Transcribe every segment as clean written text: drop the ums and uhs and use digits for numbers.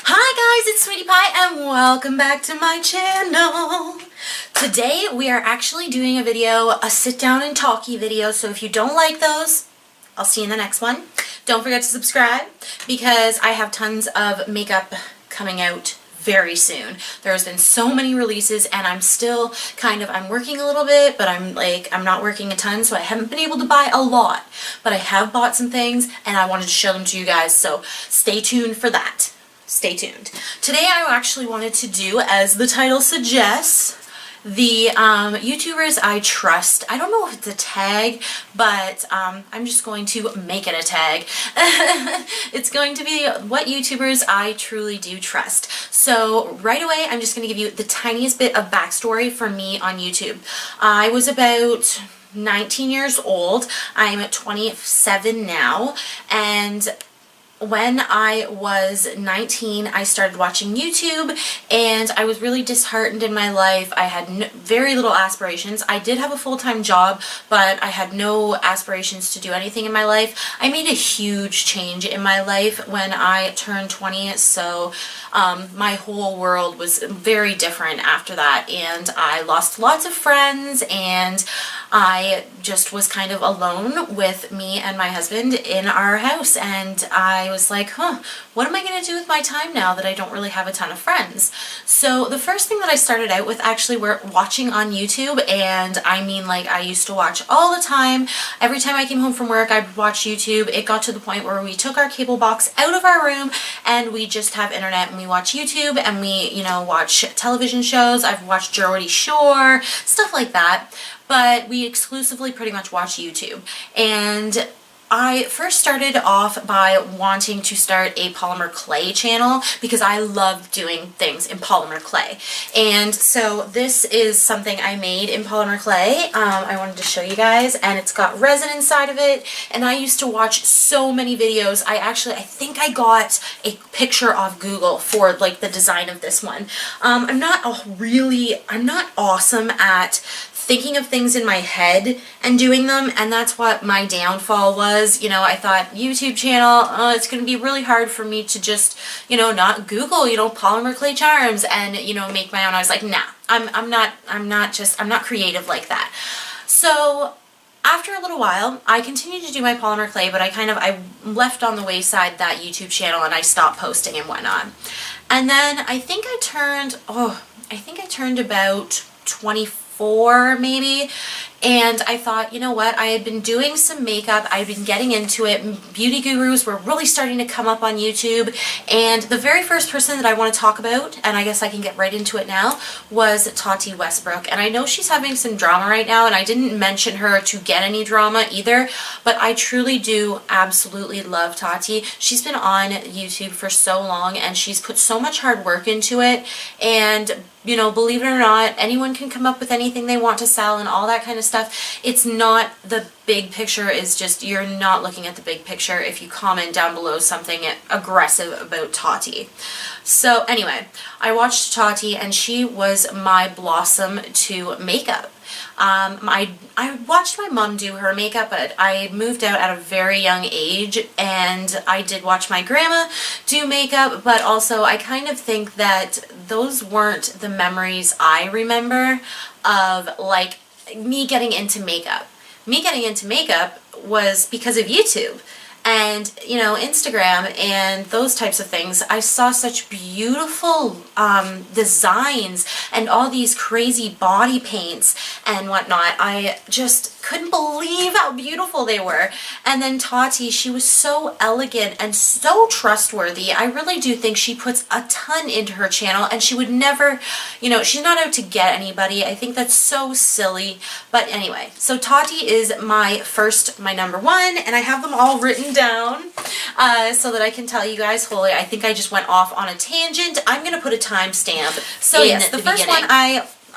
Hi guys, it's Sweetie Pie and welcome back to my channel. Today we are actually doing a video, a sit down and talkie video, so if you don't like those, I'll see you in the next one. Don't forget to subscribe because I have tons of makeup coming out very soon. There's been so many releases and I'm still I'm working a little bit, but I'm not working a ton, so I haven't been able to buy a lot, but I have bought some things and I wanted to show them to you guys, so stay tuned for that. Stay tuned. Today I actually wanted to do, as the title suggests, the YouTubers I trust. I don't know if it's a tag, but I'm just going to make it a tag. It's going to be what YouTubers I truly do trust. So right away, I'm just going to give you the tiniest bit of backstory for me on YouTube. I was about 19 years old. I'm at 27 now, and when I was 19, I started watching YouTube and I was really disheartened in my life. I had very little aspirations. I did have a full-time job, but I had no aspirations to do anything in my life. I made a huge change in my life when I turned 20, so my whole world was very different after that, and I lost lots of friends, and I just was kind of alone with me and my husband in our house, and I was like, what am I going to do with my time now that I don't really have a ton of friends? So the first thing that I started out with actually were watching on YouTube, and I mean, like, I used to watch all the time. Every time I came home from work, I'd watch YouTube. It got to the point where we took our cable box out of our room and we just have internet and we watch YouTube and we, watch television shows. I've watched Geordie Shore, stuff like that. But we exclusively pretty much watch YouTube. And I first started off by wanting to start a polymer clay channel because I love doing things in polymer clay. And so this is something I made in polymer clay. I wanted to show you guys, and it's got resin inside of it. And I used to watch so many videos. I think I got a picture off Google for like the design of this one. I'm not awesome at thinking of things in my head and doing them, and that's what my downfall was. I thought YouTube channel, it's going to be really hard for me to just, not Google, polymer clay charms and, make my own. I was like, nah, I'm not creative like that. So after a little while, I continued to do my polymer clay, but I left on the wayside that YouTube channel and I stopped posting and whatnot. And then I think I turned about 24 maybe, and I thought, you know what, I had been doing some makeup, I'd been getting into it, beauty gurus were really starting to come up on YouTube, and the very first person that I want to talk about, and I guess I can get right into it now, was Tati Westbrook. And I know she's having some drama right now, and I didn't mention her to get any drama either, but I truly do absolutely love Tati. She's been on YouTube for so long, and she's put so much hard work into it, and believe it or not, anyone can come up with anything they want to sell and all that kind of stuff. It's not the big picture, is just, you're not looking at the big picture if you comment down below something aggressive about Tati. So anyway, I watched Tati and she was my blossom to makeup. I watched my mom do her makeup, but I moved out at a very young age, and I did watch my grandma do makeup, but also I kind of think that those weren't the memories I remember of, like, me getting into makeup. Me getting into makeup was because of YouTube and, Instagram and those types of things. I saw such beautiful designs and all these crazy body paints and whatnot. I just couldn't believe how beautiful they were. And then Tati, she was so elegant and so trustworthy. I really do think she puts a ton into her channel, and she would never, she's not out to get anybody. I think that's so silly. But anyway, so Tati is my number one, and I have them all written down so that I can tell you guys wholly. I think I just went off on a tangent. I'm going to put a timestamp. So yes, the first one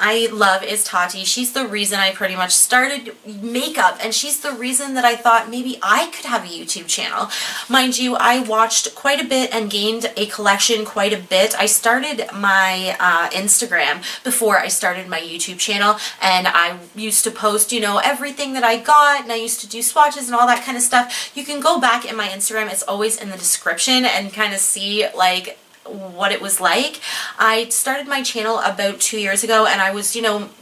I love is Tati. She's the reason I pretty much started makeup, and she's the reason that I thought maybe I could have a YouTube channel. Mind you, I watched quite a bit and gained a collection quite a bit. I started my Instagram before I started my YouTube channel, and I used to post, everything that I got, and I used to do swatches and all that kind of stuff. You can go back in my Instagram. It's always in the description and kind of see, like, what it was like. I started my channel about 2 years ago, and I was,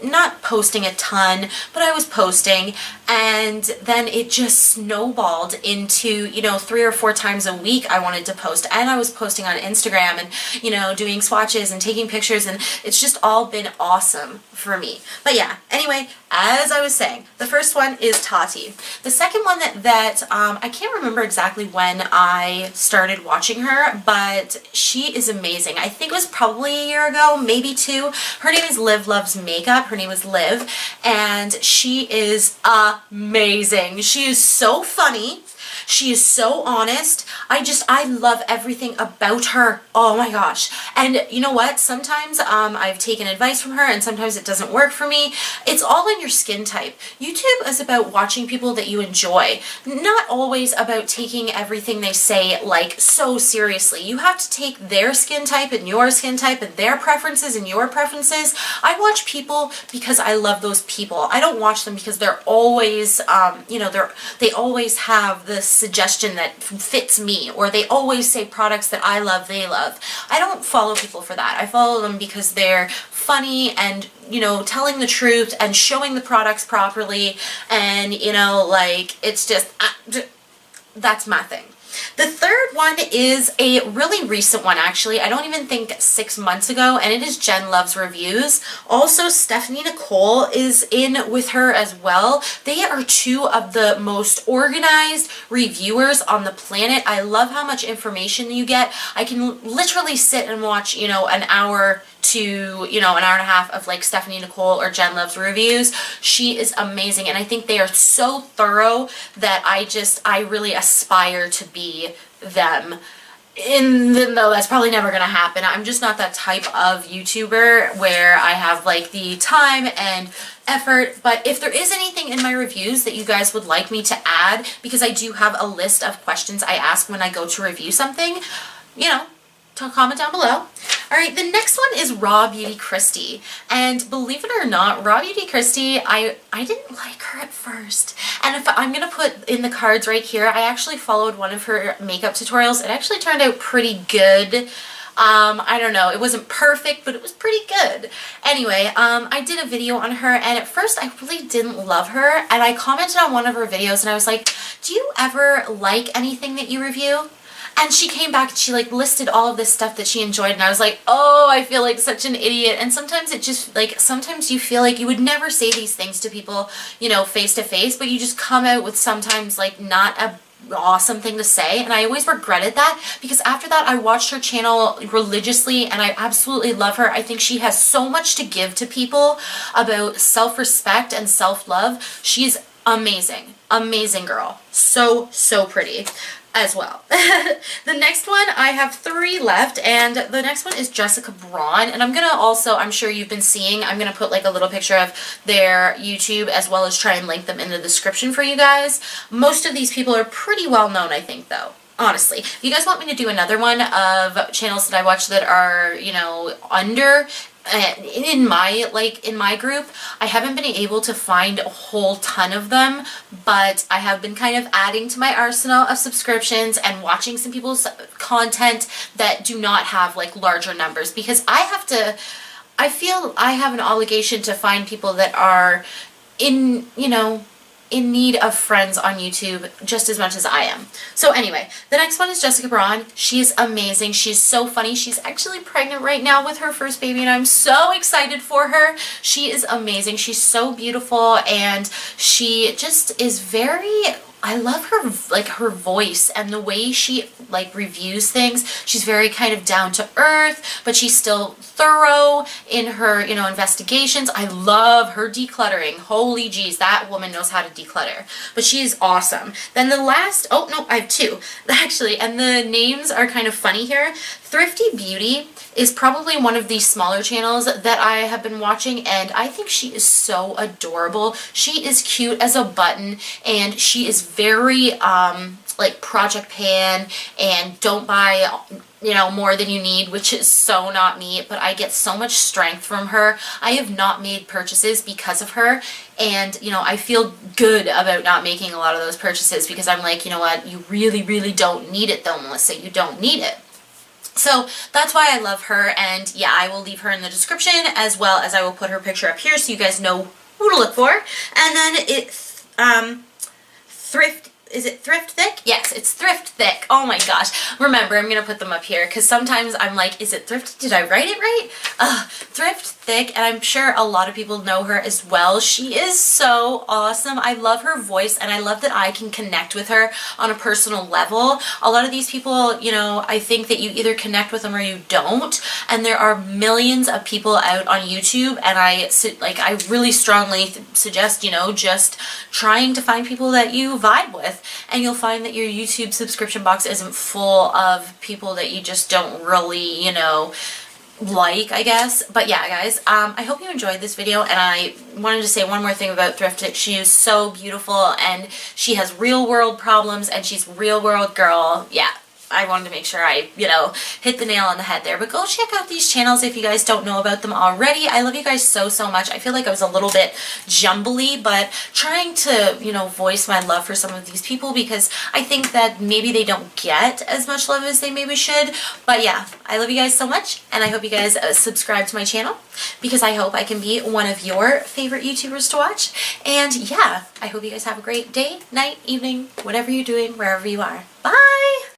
not posting a ton, but I was posting, and then it just snowballed into, 3 or 4 times a week I wanted to post, and I was posting on Instagram and, doing swatches and taking pictures, and it's just all been awesome for me. But yeah, anyway, as I was saying, the first one is Tati. The second one that I can't remember exactly when I started watching her, but she is amazing. I think it was probably a year ago, maybe 2. Her name is Liv Loves Makeup. Her name is Liv, and she is amazing. She is so funny. She is so honest. I love everything about her. Oh my gosh. And you know what? Sometimes I've taken advice from her and sometimes it doesn't work for me. It's all in your skin type. YouTube is about watching people that you enjoy, not always about taking everything they say like so seriously. You have to take their skin type and your skin type and their preferences and your preferences. I watch people because I love those people. I don't watch them because they're always, they always have this suggestion that fits me, or they always say products that I love, they love. I don't follow people for that. I follow them because they're funny and, telling the truth and showing the products properly, and, it's just, that's my thing. The third one is a really recent one, actually. I don't even think 6 months ago, and it is Jen Loves Reviews. Also, Stephanie Nicole is in with her as well. They are 2 of the most organized reviewers on the planet. I love how much information you get. I can literally sit and watch, an hour to, an hour and a half of like Stephanie Nicole or Jen Loves Reviews. She is amazing, and I think they are so thorough that I really aspire to be them. Even though that's probably never gonna happen. I'm just not that type of YouTuber where I have like the time and effort. But if there is anything in my reviews that you guys would like me to add, because I do have a list of questions I ask when I go to review something, comment down below. Alright, the next one is Raw Beauty Christy. And believe it or not, Raw Beauty Christy, I didn't like her at first. And if I'm going to put in the cards right here, I actually followed one of her makeup tutorials. It actually turned out pretty good. I don't know, it wasn't perfect, but it was pretty good. Anyway, I did a video on her, and at first I really didn't love her, and I commented on one of her videos and I was like, do you ever like anything that you review? And she came back and she like listed all of this stuff that she enjoyed, and I was like, oh, I feel like such an idiot. And sometimes it just like, sometimes you feel like you would never say these things to people, face to face, but you just come out with sometimes like not a awesome thing to say. And I always regretted that, because after that I watched her channel religiously and I absolutely love her. I think she has so much to give to people about self-respect and self-love. She's amazing. Amazing girl. So pretty as well. The next one, I have 3 left, and the next one is Jessica Braun, and I'm gonna also, I'm sure you've been seeing, I'm gonna put like a little picture of their YouTube as well as try and link them in the description for you guys. Most of these people are pretty well known, I think, though. Honestly, if you guys want me to do another one of channels that I watch that are, under in my group, I haven't been able to find a whole ton of them, but I have been kind of adding to my arsenal of subscriptions and watching some people's content that do not have like larger numbers, because I feel I have an obligation to find people that are in need of friends on YouTube just as much as I am. So anyway, the next one is Jessica Braun. She's amazing. She's so funny. She's actually pregnant right now with her first baby, and I'm so excited for her. She is amazing. She's so beautiful, and she just is very, I love her, like her voice and the way she like reviews things. She's very kind of down to earth, but she's still thorough in her, investigations. I love her decluttering. Holy jeez, that woman knows how to declutter. But she is awesome. Then the last, oh no, I have 2 actually, and the names are kind of funny here. Thrifty Beauty is probably one of the smaller channels that I have been watching, and I think she is so adorable. She is cute as a button, and she is very like project pan and don't buy more than you need, which is so not me, but I get so much strength from her. I have not made purchases because of her, and I feel good about not making a lot of those purchases, because I'm like, you know what, you really don't need it though, Melissa, you don't need it. So that's why I love her, and yeah, I will leave her in the description, as well as I will put her picture up here so you guys know who to look for. And then is it Thrift Thick? Yes, it's Thrift Thick. Oh my gosh. Remember, I'm going to put them up here because sometimes I'm like, is it Thrift? Did I write it right? Thrift Thick, and I'm sure a lot of people know her as well. She is so awesome. I love her voice, and I love that I can connect with her on a personal level. A lot of these people, you know, I think that you either connect with them or you don't, and there are millions of people out on YouTube, and I really strongly suggest, you know, just trying to find people that you vibe with, and you'll find that your YouTube subscription box isn't full of people that you just don't really, you know, like, I guess. But yeah, guys, I hope you enjoyed this video, and I wanted to say one more thing about Thrifted. She is so beautiful, and she has real world problems, and she's real world girl. Yeah, I wanted to make sure I, you know, hit the nail on the head there. But go check out these channels if you guys don't know about them already. I love you guys so, so much. I feel like I was a little bit jumbly, but trying to, you know, voice my love for some of these people, because I think that maybe they don't get as much love as they maybe should. But yeah, I love you guys so much, and I hope you guys subscribe to my channel, because I hope I can be one of your favorite YouTubers to watch. And yeah, I hope you guys have a great day, night, evening, whatever you're doing, wherever you are. Bye!